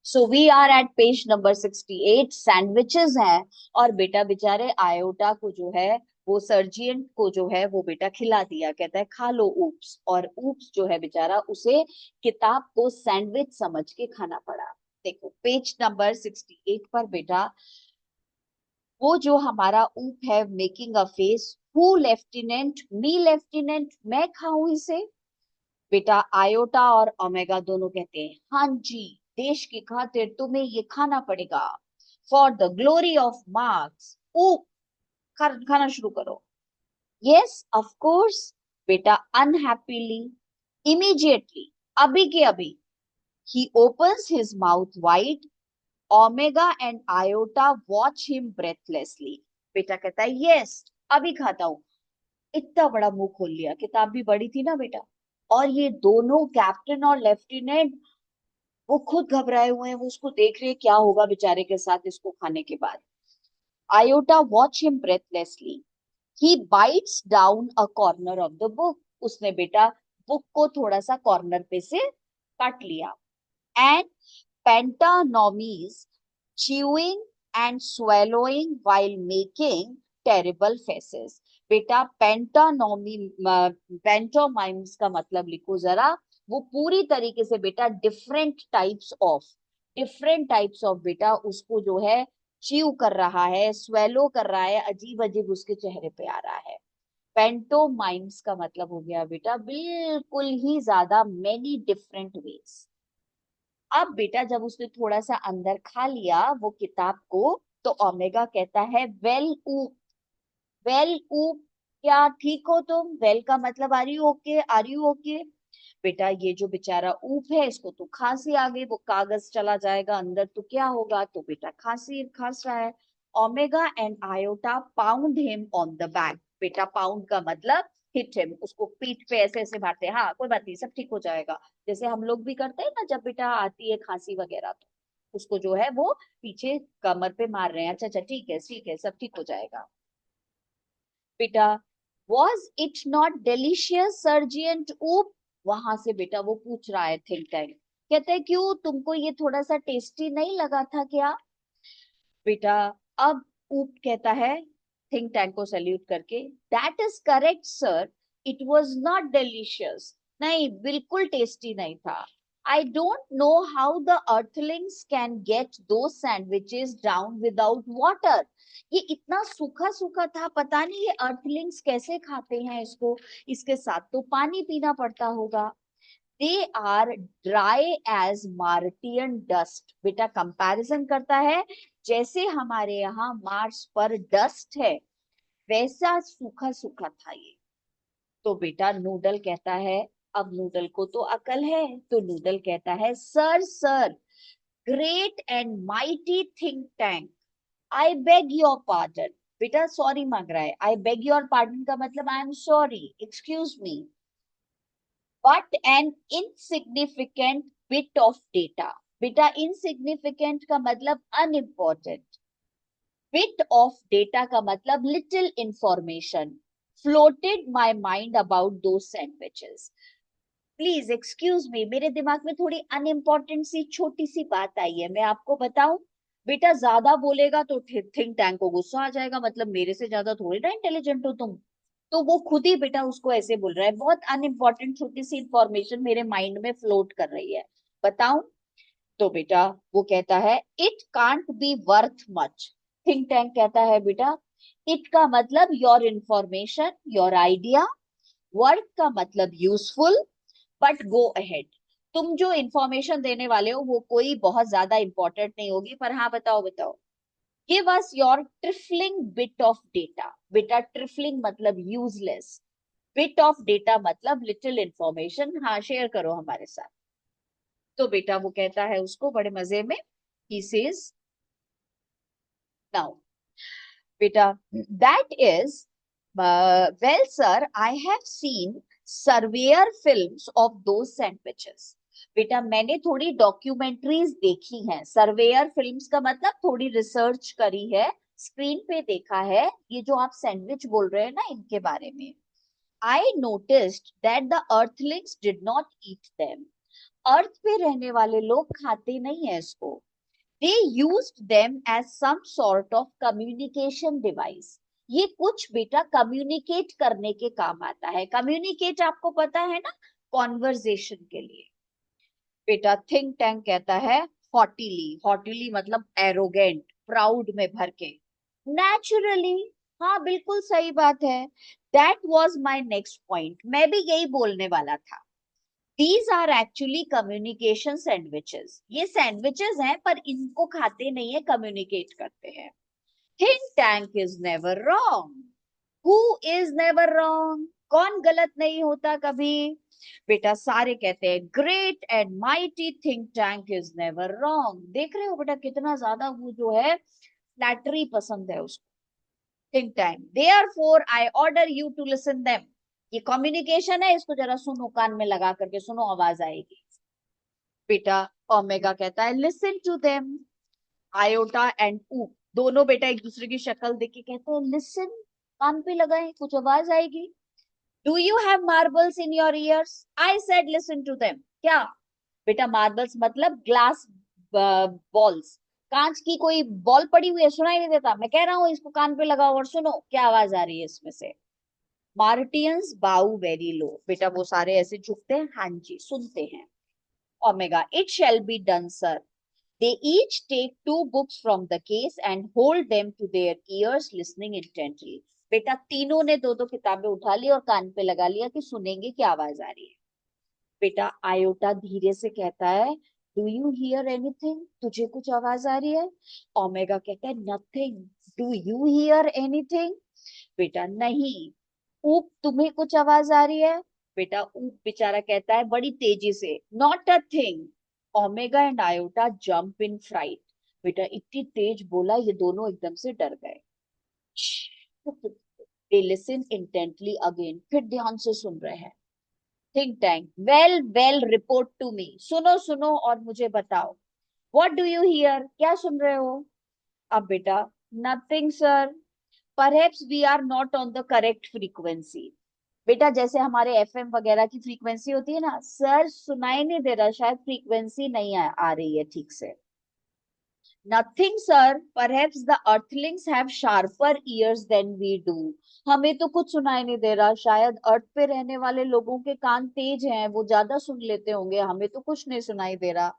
So we are at page number 68, sandwiches हैं। और बेटा बेचारे आयोटा को जो है वो सर्जियन को जो है वो बेटा खिला दिया, कहता है खा लो ऊप्स। और ऊप्स जो है बेचारा उसे किताब को सैंडविच समझ के खाना पड़ा। देखो पेज नंबर 68 पर बेटा वो जो हमारा ऊप है making a face, who lieutenant, me lieutenant, मैं खाऊं इसे। बेटा आयोटा और ओमेगा दोनों कहते हैं हाँ जी, देश की खातिर तुम्हें ये खाना पड़ेगा, for the glory of Marx. Oh, खाना शुरू करो। Yes of course. बेटा अनहैप्पीली, इमीडिएटली, अभी के अभी, he opens his mouth wide, Omega and Iota watch him breathlessly. बेटा कहता है यस, अभी खाता हूं। इतना बड़ा मुंह खोल लिया, किताब भी बड़ी थी ना बेटा। और ये दोनों कैप्टन और लेफ्टिनेंट वो खुद घबराए हुए हैं, वो उसको देख रहे हैं क्या होगा बेचारे के साथ इसको खाने के बाद। Iota watch him breathlessly, he bites down a corner of the book. उसने बेटा बुक को थोड़ा सा कॉर्नर पे से काट लिया। एंड पेंटानोमीज chewing and swallowing while making terrible faces। बेटा पेंटानोमी, पेंटोमाइम्स का मतलब लिखो जरा। वो पूरी तरीके से बेटा डिफरेंट टाइप्स ऑफ बेटा उसको जो है च्यू कर रहा है, स्वेलो कर रहा है, अजीब अजीब उसके चेहरे पे आ रहा है। पेंटोमाइम्स का मतलब हो गया बेटा बिल्कुल ही ज्यादा, मेनी डिफरेंट वेज। अब बेटा जब उसने थोड़ा सा अंदर खा लिया वो किताब को, तो ओमेगा कहता है वेल ऊप, वेल ऊप, क्या ठीक हो तुम? वेल का मतलब are you okay, are you okay. बेटा ये जो बेचारा ऊप है इसको तो खांसी आ गई, वो कागज चला जाएगा अंदर तो क्या होगा, तो बेटा खांसी खांस रहा है। Omega and iota pound him on the back. बेटा पाउंड का मतलब हिट हिम, उसको पीठ पे ऐसे ऐसे मारते हैं, हाँ कोई बात नहीं सब ठीक हो जाएगा। जैसे हम लोग भी करते हैं ना जब बेटा आती है खांसी वगैरह, तो उसको जो है वो पीछे कमर पे मार रहे हैं, अच्छा अच्छा ठीक है सब ठीक हो जाएगा। बेटा वॉज इट नॉट डिलीशियस सर्जियंट ऊप, वहां से बेटा वो पूछ रहा है थिंक टैंक। कहते हैं क्यों, तुमको ये थोड़ा सा टेस्टी नहीं लगा था क्या? बेटा अब ऊप कहता है थिंक टैंक को सैल्यूट करके, that is correct sir, it was not delicious. नहीं बिल्कुल टेस्टी नहीं था। I don't know how the Earthlings can get दो सैंडविचेस डाउन विदाउट वाटर। ये इतना सूखा सूखा था, पता नहीं ये अर्थलिंग्स कैसे खाते हैं इसको, इसके साथ तो पानी पीना पड़ता होगा। They are dry as Martian dust. बेटा कंपैरिजन करता है, जैसे हमारे यहाँ मार्स पर डस्ट है वैसा सूखा सूखा था ये। तो बेटा नूडल कहता है, अब नूडल को तो अकल है, तो नूडल कहता है sir sir, great and mighty think tank, I beg your pardon. बेटा सॉरी मांग रहा है, आई बेग योर पार्डन का मतलब I am sorry, excuse me, but N insignificant bit of data. बेटा इनसिग्निफिकेंट का मतलब अनइम्पोर्टेंट, बिट ऑफ डेटा का मतलब little information, floated my mind about दो सैंडविचेस। प्लीज एक्सक्यूज मी, मेरे दिमाग में थोड़ी अनइम्पोर्टेंट सी छोटी सी बात आई है, मैं आपको बताऊं। बेटा ज्यादा बोलेगा तो थिंक टैंक को गुस्सा आ जाएगा, मतलब मेरे से ज्यादा थोड़ी ना इंटेलिजेंट हो तुम। तो वो खुद ही बेटा उसको ऐसे बोल रहा है, बहुत अनइम्पोर्टेंट छोटी सी इंफॉर्मेशन मेरे माइंड में फ्लोट कर रही है, बताऊं। तो बेटा वो कहता है it can't be worth much. Think tank कहता है बेटा इट का मतलब your information, your idea, worth का मतलब यूजफुल, बट गो अहेड। तुम जो इंफॉर्मेशन देने वाले हो वो कोई बहुत ज्यादा इंपॉर्टेंट नहीं होगी, पर हाँ बताओ बताओ। Give us your trifling bit of data. बेटा ट्रिफलिंग मतलब यूजलेस, बिट ऑफ डेटा मतलब लिटिल इंफॉर्मेशन, हाँ शेयर करो हमारे साथ। तो बेटा वो कहता है उसको बड़े मजे में, ही सेज नाउ बेटा that is well sir, I have seen surveyor films of दो सैंडविचेस। बेटा मैंने थोड़ी डॉक्यूमेंट्रीज देखी हैं, सर्वेयर फिल्म्स का मतलब थोड़ी रिसर्च करी है, स्क्रीन पे देखा है ये जो आप सैंडविच बोल रहे हैं ना इनके बारे में। I noticed that the earthlings did not eat them. अर्थ पे रहने वाले लोग खाते नहीं है इसको। They used them as some sort of communication device. ये कुछ बेटा कम्युनिकेट करने के काम आता है। कम्युनिकेट आपको पता है ना, कॉन्वर्जेशन के लिए। बेटा थिंक टैंक कहता है हॉटिली, हॉटिली मतलब एरोगेंट, प्राउड में भर के। नेचुरली, हाँ बिल्कुल सही बात है। That was my next point, मैं भी यही बोलने वाला था। These are actually communication sandwiches. ये सैंडविचेस हैं पर इनको खाते नहीं है, कम्युनिकेट करते हैं। Think tank is never wrong. Who is never wrong? कौन गलत नहीं होता कभी? बेटा सारे कहते हैं great and mighty think tank is never wrong. देख रहे हो बेटा कितना ज्यादा वो जो है फ्लैटरी पसंद है उसको। Think tank, therefore I order you to listen them. ये कम्युनिकेशन है, इसको जरा सुनो, कान में लगा करके सुनो, आवाज आएगी। बेटा ओमेगा कहता है listen to them. Iota and ऊ दोनों बेटा एक दूसरे की शक्ल देख के कहते हैं लिसन, कान पे लगाए, कुछ आवाज आएगी। Do you have marbles in your ears? I said listen to them. क्या बेटा, मार्बल्स मतलब ग्लास बॉल्स, कांच की कोई बॉल पड़ी हुई है, सुनाई नहीं देता? मैं कह रहा हूँ इसको कान पे लगाओ और सुनो क्या आवाज आ रही है इसमें से। मार्टियंस बाउ वेरी लो। बेटा वो सारे ऐसे झुकते हैं, हाँ जी सुनते हैं। Omega, it shall be done sir. They each take two books from the case and hold them to their ears, listening intently. बेटा तीनों ने दो दो किताबें उठा ली और कान पे लगा लिया कि सुनेंगे क्या आवाज आ रही है। बेटा आयोटा धीरे से कहता है डू यू हियर एनीथिंग? तुझे कुछ आवाज आ रही है? ओमेगा कहता है nothing. Do you hear anything? बेटा नहीं। ऊप, तुम्हें कुछ आवाज आ रही है? बेटा ऊप बेचारा कहता है बड़ी तेजी से not a thing. Omega and Iota jump in fright. बेटा इतनी तेज बोला, ये दोनों एकदम से डर गए। दे लिसन इंटेंटली अगेन, फिर ध्यान से सुन रहे हैं। Think tank, well well report to me. सुनो सुनो और मुझे बताओ। What do you hear? क्या सुन रहे हो? अब बेटा nothing sir, perhaps we are not on the correct frequency. बेटा जैसे हमारे एफएम वगैरह की फ्रीक्वेंसी होती है ना, सर सुनाई नहीं दे रहा, शायद फ्रीक्वेंसी नहीं आ रही है ठीक से। Nothing sir, perhaps the earthlings have sharper ears than we do. हमें तो कुछ सुनाई नहीं दे रहा, शायद अर्थ पे रहने वाले लोगों के कान तेज हैं, वो ज्यादा सुन लेते होंगे, हमें तो कुछ नहीं सुनाई दे रहा।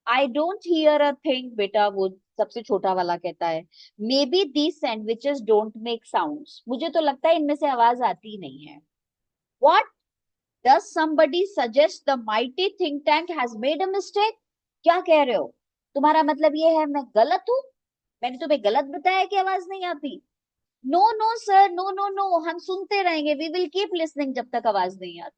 I don't hear a thing. बेटा वो सबसे छोटा वाला कहता है may be these sandwiches don't make sounds. मुझे तो लगता है इनमें से आवाज आती नहीं है। What? Does somebody suggest the mighty think tank has made a mistake? क्या कह रहे हो? तुम्हारा मतलब ये है मैं गलत हूं? मैंने तुम्हें गलत बताया कि आवाज नहीं आती? No no sir, no no no, हम सुनते रहेंगे, वी विल कीप लिसनिंग जब तक आवाज नहीं आती।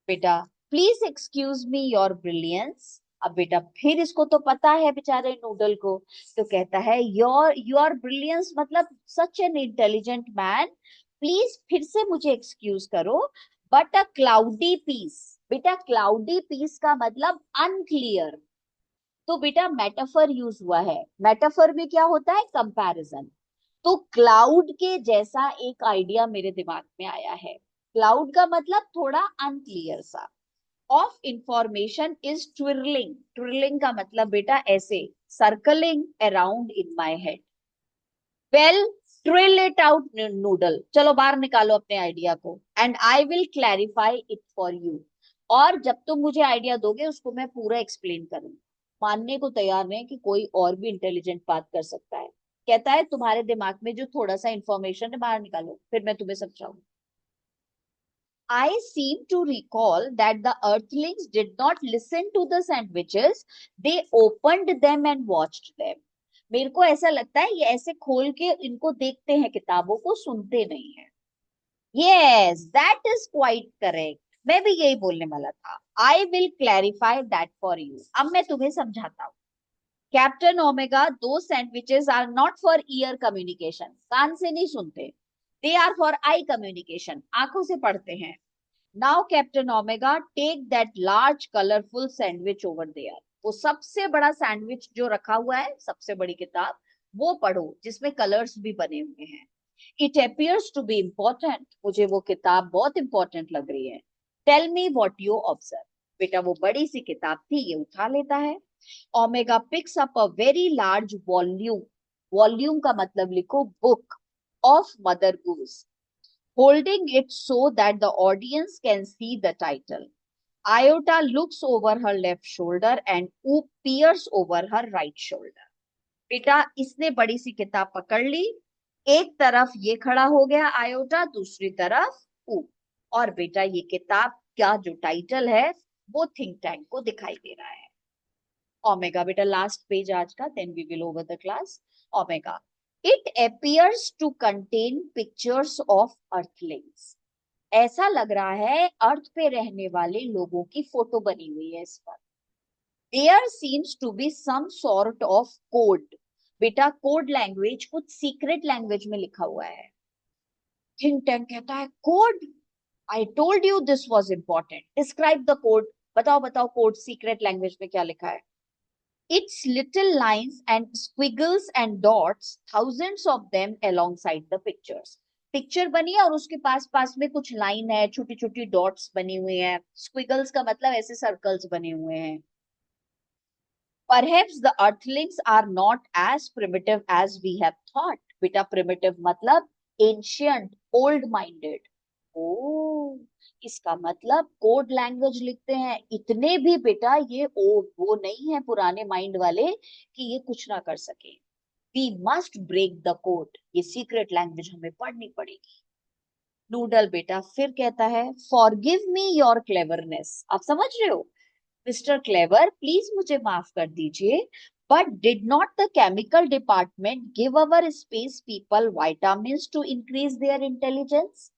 बेटा please excuse me your brilliance. अब बेटा फिर इसको तो पता है बेचारे नूडल को, तो कहता है योर योर ब्रिलियंस मतलब such an intelligent man, please फिर से मुझे एक्सक्यूज करो। But a cloudy piece. बेटा क्लाउडी पीस का मतलब अनक्लियर। तो बेटा मेटाफर यूज हुआ है। मेटाफर में क्या होता है? कंपैरिजन। तो क्लाउड के जैसा एक आइडिया मेरे दिमाग में आया है। क्लाउड का मतलब थोड़ा अनक्लियर सा। Of information is twirling. Twirling का मतलब बेटा ऐसे circling around in my head. Well, trill it out noodle, चलो बाहर निकालो अपने आइडिया को। And I will clarify it for you. और जब तुम मुझे आइडिया दोगे उसको मैं पूरा एक्सप्लेन करूंगी। मानने को तैयार नहीं कि कोई और भी इंटेलिजेंट बात कर सकता है। कहता है तुम्हारे दिमाग में जो थोड़ा सा इंफॉर्मेशन है बाहर निकालो, फिर मैं तुम्हें समझाऊंगी। I seem to recall that the earthlings did not listen to the sandwiches, they opened them and watched them. मेरे को ऐसा लगता है ये ऐसे खोल के इनको देखते हैं, किताबों को सुनते नहीं है। Yes, that is quite correct. मैं भी यही बोलने वाला था। I will clarify that for you. अब मैं तुम्हें समझाता हूँ। Captain Omega, those sandwiches are not for ear communication, कान से नहीं सुनते। They are for eye communication, आंखों से पढ़ते हैं। Now captain Omega take that large colourful sandwich over there. वो सबसे बड़ा सैंडविच जो रखा हुआ है, सबसे बड़ी किताब, वो पढ़ो जिसमें कलर्स भी बने हुए हैं। It appears to be important. मुझे वो किताब बहुत इंपॉर्टेंट लग रही है। Tell me what you observe. बेटा वो बड़ी सी किताब थी, ये उठा लेता है। Omega picks up a very large volume, volume का मतलब लिखो book, of mother goose, holding it so that the audience can see the title. Iota looks over her left shoulder and Oop peers over her right shoulder. बेटा इसने बड़ी सी किताब पकड़ ली, एक तरफ ये खड़ा हो गया आयोटा, दूसरी तरफ ऊप, और बेटा ये किताब का जो टाइटल है वो थिंक टैंक को दिखाई दे रहा है। ओमेगा बेटा लास्ट पेज आज का, then we will over the class. Omega, it appears to contain pictures of earthlings. ऐसा लग रहा है अर्थ पे रहने वाले लोगों की फोटो बनी हुई है इस पर। There seems to be some sort of code. बेटा कोड लैंग्वेज कुछ सीक्रेट लैंग्वेज में लिखा हुआ है। थिंक टैंक कहता है code, I told you this was important, describe the code, बताओ बताओ कोड सीक्रेट लैंग्वेज में क्या लिखा है। Its little lines and squiggles and dots, thousands of them alongside the pictures. Picture बनी है और उसके पास पास में कुछ लाइन है, छोटी छोटी डॉट्स बनी हुई है, स्क्विगल्स का मतलब ऐसे सर्कल्स बने हुए हैं। Perhaps the earthlings are not as primitive as we have thought. बेटा primitive मतलब ancient, old minded. ओ, इसका मतलब कोड लैंग्वेज लिखते हैं, इतने भी बेटा ये वो नहीं है पुराने माइंड वाले कि ये कुछ ना कर सके। We must break the code, ये सीक्रेट लैंग्वेज हमें पढ़नी पड़ेगी। नूडल बेटा फिर कहता है फॉरगिव मी योर क्लेवरनेस। आप समझ रहे हो, मिस्टर क्लेवर प्लीज मुझे माफ कर दीजिए, but did not the chemical department give our space people vitamins to increase their intelligence?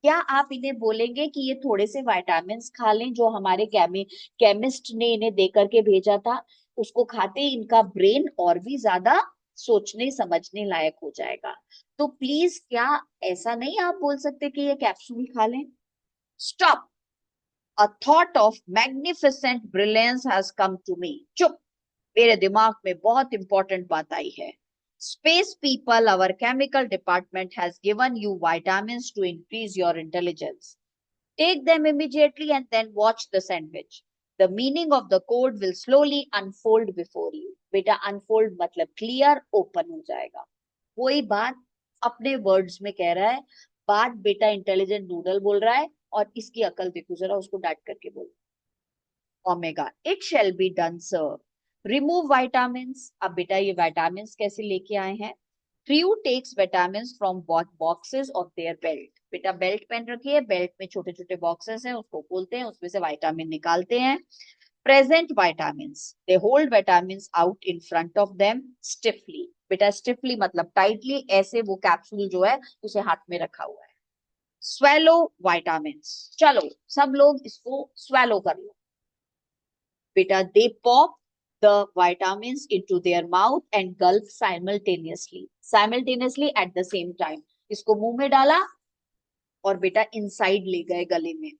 क्या आप इन्हें बोलेंगे कि ये थोड़े से विटामिन्स खा लें जो हमारे केमिस्ट ने इन्हें दे करके भेजा था, उसको खाते ही इनका ब्रेन और भी ज्यादा सोचने समझने लायक हो जाएगा। तो प्लीज क्या ऐसा नहीं आप बोल सकते कि ये कैप्सूल खा लें? Stop, a thought of magnificent brilliance has come to me. चुप, मेरे दिमाग में बहुत इंपॉर्टेंट बात आई है। Space people, our chemical department has given you vitamins to increase your intelligence. Take them immediately and then watch the sandwich. The meaning of the code will slowly unfold before you. बेटा unfold मतलब clear, open हो जाएगा। वही बात अपने words में कह रहा है, बात बेटा इंटेलिजेंट नूडल बोल रहा है, और इसकी अकल देखो जरा, उसको डांट करके बोल। Omega, it shall be done sir, remove vitamins. अब बेटा ये विटामिन्स कैसे लेके आए हैं? Crew takes vitamins from boxes of their belt. बेटा बेल्ट पहन रखी है, बेल्ट में छोटे छोटे बॉक्सेस हैं, उसको खोलते हैं, उसमें से विटामिन निकालते हैं। Present vitamins, they hold vitamins out in front of them stiffly. बेटा स्टिफली मतलब टाइटली, ऐसे वो कैप्सूल जो है उसे हाथ में रखा हुआ है। स्वेलो विटामिन्स, चलो सब लोग इसको स्वेलो कर लो। बेटा they pop the vitamins into their mouth and gulp simultaneously at the same time. इसको मुंह में डाला और बेटा इनसाइड ले गए गले में।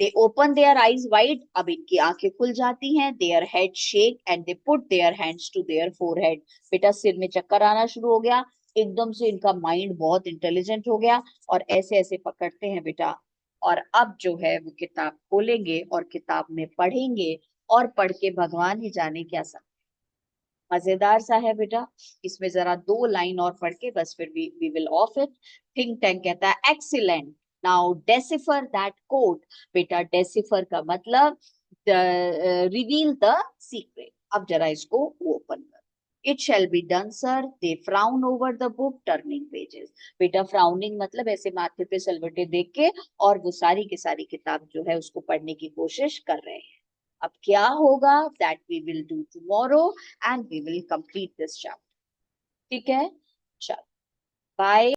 They open their eyes wide, अब इनकी आंखें खुल जाती हैं। Their head shake and they put their hands to their forehead. बेटा सिर में चक्कर आना शुरू हो गया, एकदम से इनका माइंड बहुत इंटेलिजेंट हो गया और ऐसे ऐसे पकड़ते हैं बेटा। और अब जो है वो किताब खोलेंगे और किताब में पढ़ेंगे, और पढ़ के भगवान ही जाने क्या सब। मजेदार सा है बेटा, इसमें जरा दो लाइन और पढ़ के बस फिर we will off it. Think tank कहता है excellent, now decipher that code. बेटा डेसिफर का मतलब रिवील द सीक्रेट। अब जरा इसको ओपन कर। It shall be done sir, they frown over the book turning pages. बेटा फ्राउनिंग मतलब ऐसे माथे पे सलवटे देख के, और वो सारी की सारी किताब जो है उसको पढ़ने की कोशिश कर रहे हैं। अब क्या होगा that we will do tomorrow, and we will complete this chapter. ठीक है, चल बाय।